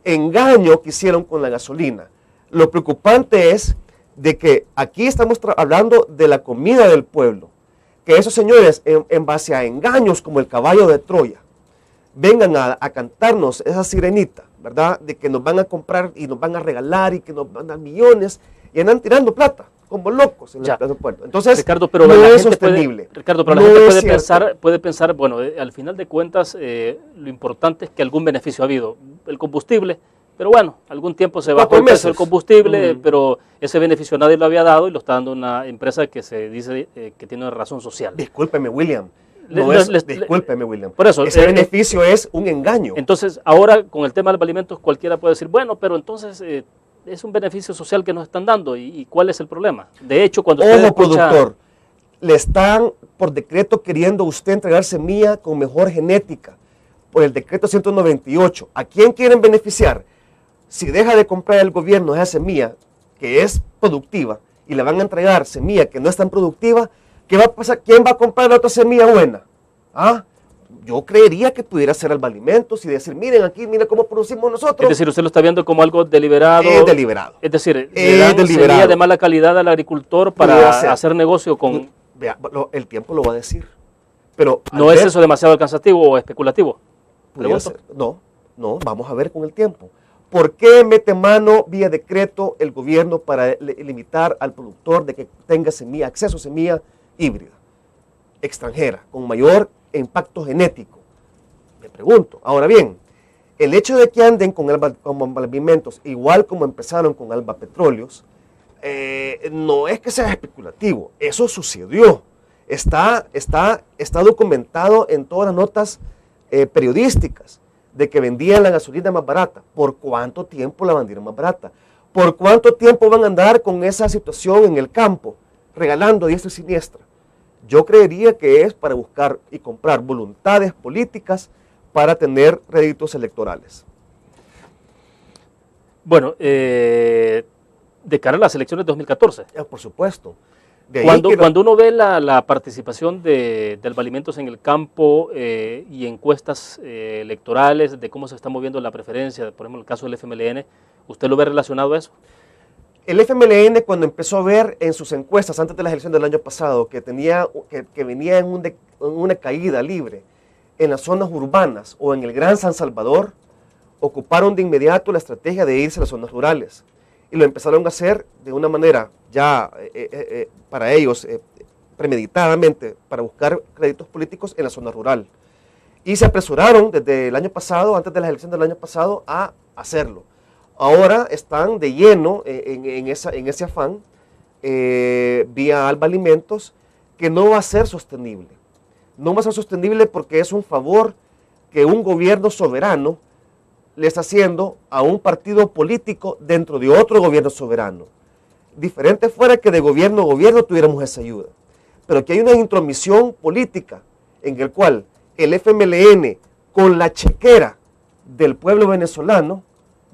engaño que hicieron con la gasolina. Lo preocupante es de que aquí estamos hablando de la comida del pueblo, que esos señores, en base a engaños como el caballo de Troya, vengan a cantarnos esa sirenita, ¿verdad? De que nos van a comprar y nos van a regalar y que nos van a dar millones y andan tirando plata como locos en el puerto. Entonces, Ricardo, pero no la es gente sostenible. Ricardo, pero la gente puede pensar, bueno, al final de cuentas, lo importante es que algún beneficio ha habido. El combustible, pero bueno, algún tiempo se bajó el precio del combustible, pero ese beneficio nadie lo había dado y lo está dando una empresa que se dice que tiene una razón social. Discúlpeme, William. No es, discúlpeme, William. Por eso, ese beneficio es un engaño. Entonces, ahora con el tema de los alimentos, cualquiera puede decir, bueno, pero entonces es un beneficio social que nos están dando. ¿Y cuál es el problema? De hecho, cuando usted escucha, productor, le están por decreto queriendo usted entregar semilla con mejor genética, por el decreto 198. ¿A quién quieren beneficiar? Si deja de comprar el gobierno esa semilla que es productiva y le van a entregar semilla que no es tan productiva, ¿qué va a pasar? ¿Quién va a comprar la otra semilla buena? ¿Ah? Yo creería que pudiera ser Alba Alimentos y decir, miren aquí, miren cómo producimos nosotros. Es decir, usted lo está viendo como algo deliberado. Es deliberado. Es decir, le dan semilla de mala calidad al agricultor para hacer negocio con... Vea, el tiempo lo va a decir. Pero ¿no es eso demasiado alcanzativo o especulativo? No, vamos a ver con el tiempo. ¿Por qué mete mano vía decreto el gobierno para limitar al productor de que tenga semilla, acceso a semilla híbrida, extranjera, con mayor impacto genético? Me pregunto. Ahora bien, el hecho de que anden con Alba Alimentos, igual como empezaron con Alba Petróleos, no es que sea especulativo, eso sucedió. Está documentado en todas las notas periodísticas de que vendían la gasolina más barata. ¿Por cuánto tiempo la vendieron más barata? ¿Por cuánto tiempo van a andar con esa situación en el campo, regalando a diestra y siniestra? Yo creería que es para buscar y comprar voluntades políticas para tener réditos electorales. Bueno, de cara a las elecciones de 2014. Por supuesto. Cuando uno ve la participación de Alba Alimentos en el campo y encuestas electorales de cómo se está moviendo la preferencia, por ejemplo el caso del FMLN, ¿usted lo ve relacionado a eso? El FMLN, cuando empezó a ver en sus encuestas antes de las elecciones del año pasado que venía en una caída libre en las zonas urbanas o en el Gran San Salvador, ocuparon de inmediato la estrategia de irse a las zonas rurales. Y lo empezaron a hacer de una manera ya para ellos premeditadamente para buscar créditos políticos en la zona rural. Y se apresuraron desde el año pasado, antes de las elecciones del año pasado, a hacerlo. Ahora están de lleno en ese afán vía Alba Alimentos, que no va a ser sostenible. No va a ser sostenible porque es un favor que un gobierno soberano le está haciendo a un partido político dentro de otro gobierno soberano. Diferente fuera que de gobierno a gobierno tuviéramos esa ayuda. Pero que hay una intromisión política en el cual el FMLN, con la chequera del pueblo venezolano,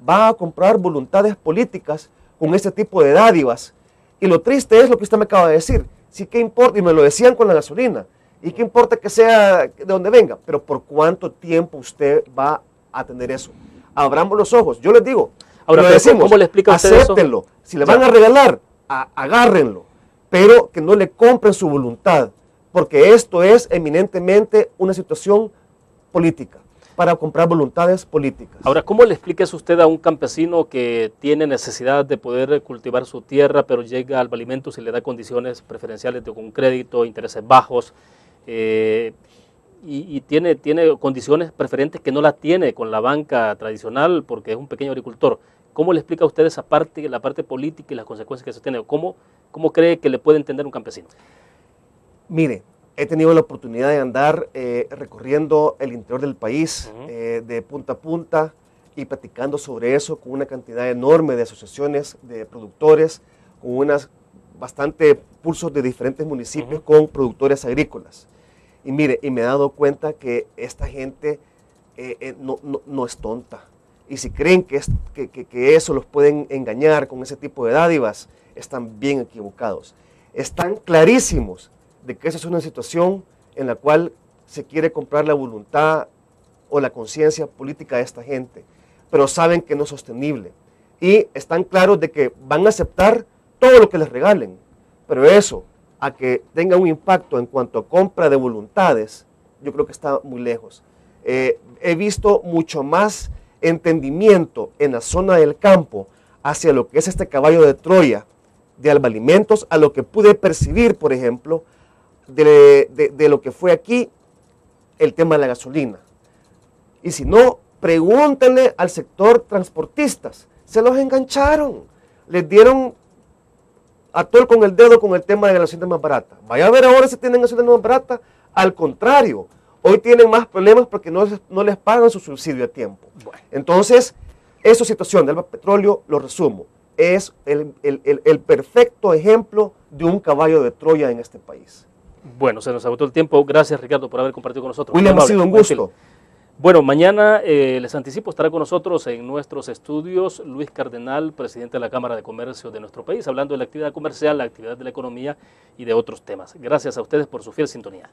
va a comprar voluntades políticas con este tipo de dádivas. Y lo triste es lo que usted me acaba de decir. Sí, ¿qué importa? Y me lo decían con la gasolina. ¿Y qué importa que sea de donde venga? Pero ¿por cuánto tiempo usted va a tener eso? Abramos los ojos. Yo les digo, ahora lo decimos, ¿cómo le explica a usted acéptenlo. eso? Si le van a regalar, agárrenlo, pero que no le compren su voluntad, porque esto es eminentemente una situación política, para comprar voluntades políticas. Ahora, ¿cómo le explica eso usted a un campesino que tiene necesidad de poder cultivar su tierra, pero llega al Alba Alimentos y le da condiciones preferenciales con crédito, intereses bajos, y tiene condiciones preferentes que no las tiene con la banca tradicional porque es un pequeño agricultor? ¿Cómo le explica a usted esa parte, la parte política y las consecuencias que eso tiene? ¿Cómo cree que le puede entender un campesino? Mire, he tenido la oportunidad de andar recorriendo el interior del país, de punta a punta, y platicando sobre eso con una cantidad enorme de asociaciones de productores, con unas bastante pulsos de diferentes municipios con productores agrícolas. Y mire, y me he dado cuenta que esta gente no es tonta. Y si creen que eso los pueden engañar con ese tipo de dádivas, están bien equivocados. Están clarísimos de que esa es una situación en la cual se quiere comprar la voluntad o la conciencia política de esta gente, pero saben que no es sostenible. Y están claros de que van a aceptar todo lo que les regalen, pero eso, a que tenga un impacto en cuanto a compra de voluntades, yo creo que está muy lejos. He visto mucho más entendimiento en la zona del campo hacia lo que es este caballo de Troya de Alba Alimentos, a lo que pude percibir, por ejemplo, de lo que fue aquí el tema de la gasolina. Y si no, pregúntenle al sector transportistas, se los engancharon, les dieron ató con el dedo con el tema de la gasolina más barata. Vaya a ver ahora si tienen gasolina más barata. Al contrario, hoy tienen más problemas porque no les pagan su subsidio a tiempo. Bueno. Entonces, esa situación del petróleo, lo resumo, es el perfecto ejemplo de un caballo de Troya en este país. Bueno, se nos agotó el tiempo. Gracias, Ricardo, por haber compartido con nosotros. William, ha sido un gusto. Bueno, mañana les anticipo, estará con nosotros en nuestros estudios Luis Cardenal, presidente de la Cámara de Comercio de nuestro país, hablando de la actividad comercial, la actividad de la economía y de otros temas. Gracias a ustedes por su fiel sintonía.